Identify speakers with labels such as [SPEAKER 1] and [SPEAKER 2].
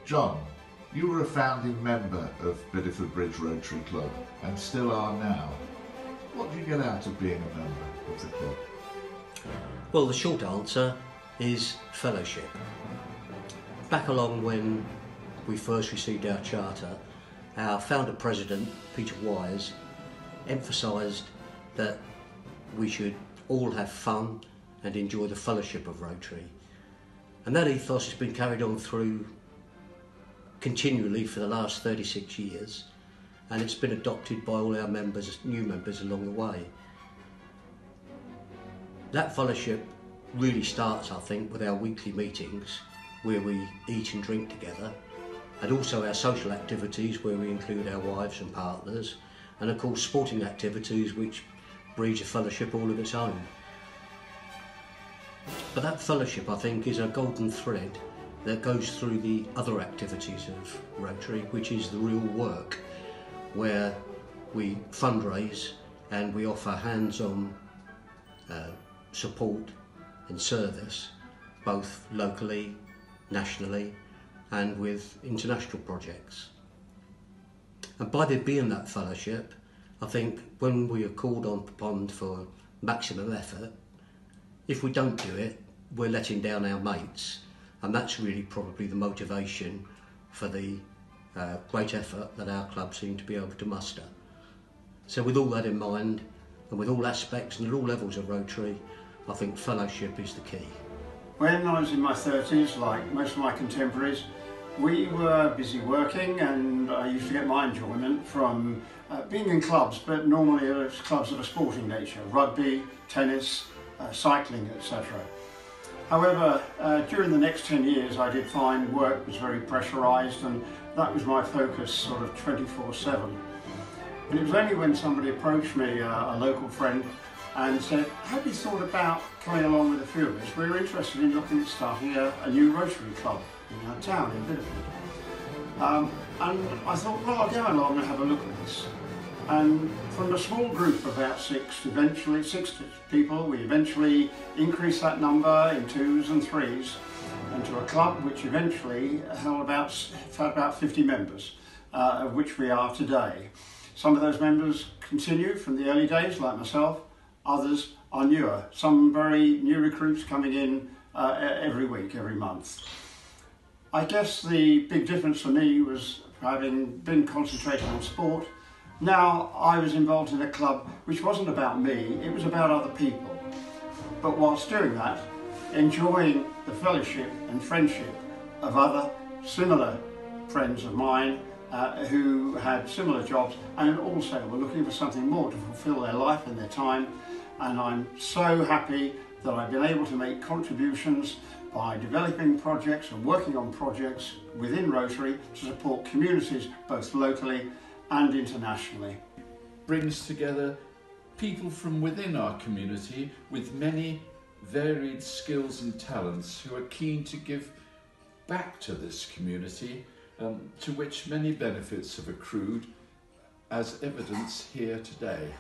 [SPEAKER 1] John, you were a founding member of Bideford Bridge Rotary Club and still are now. What do you get out of being a member of the club?
[SPEAKER 2] Well, the short answer is fellowship. Back along when we first received our charter, our founder president, Peter Wise, emphasised that we should all have fun and enjoy the fellowship of Rotary. And that ethos has been carried on through continually for the last 36 years, and it's been adopted by all our members, new members along the way. That fellowship really starts, I think, with our weekly meetings where we eat and drink together, and also our social activities where we include our wives and partners, and of course sporting activities which breeds a fellowship all of its own. But that fellowship, I think, is a golden thread that goes through the other activities of Rotary, which is the real work, where we fundraise and we offer hands-on support and service, both locally, nationally, and with international projects. And by there being that fellowship, I think when we are called upon for maximum effort, if we don't do it, we're letting down our mates. And that's really probably the motivation for the great effort that our club seem to be able to muster. So with all that in mind, and with all aspects and at all levels of Rotary, I think fellowship is the key.
[SPEAKER 3] When I was in my 30s, like most of my contemporaries, we were busy working, and I used to get my enjoyment from being in clubs, but normally it was clubs of a sporting nature: rugby, tennis, cycling, etc. However, during the next 10 years I did find work was very pressurised, and that was my focus sort of 24/7. And it was only when somebody approached me, a local friend, and said, "Have you thought about coming along with a few of us? We're interested in looking at starting a new Rotary club in our town, in Bideford." And I thought, well, I'll go along and have a look at this. And from a small group of about six people, we eventually increased that number in twos and threes into a club which eventually held about 50 members, of which we are today. Some of those members continue from the early days, like myself. Others are newer. Some very new recruits coming in every week, every month. I guess the big difference for me was having been concentrating on sport. Now I was involved in a club which wasn't about me, it was about other people. But whilst doing that, enjoying the fellowship and friendship of other similar friends of mine who had similar jobs and also were looking for something more to fulfill their life and their time. And I'm so happy that I've been able to make contributions by developing projects and working on projects within Rotary to support communities both locally and internationally.
[SPEAKER 4] Brings together people from within our community with many varied skills and talents who are keen to give back to this community, to which many benefits have accrued, as evidence here today.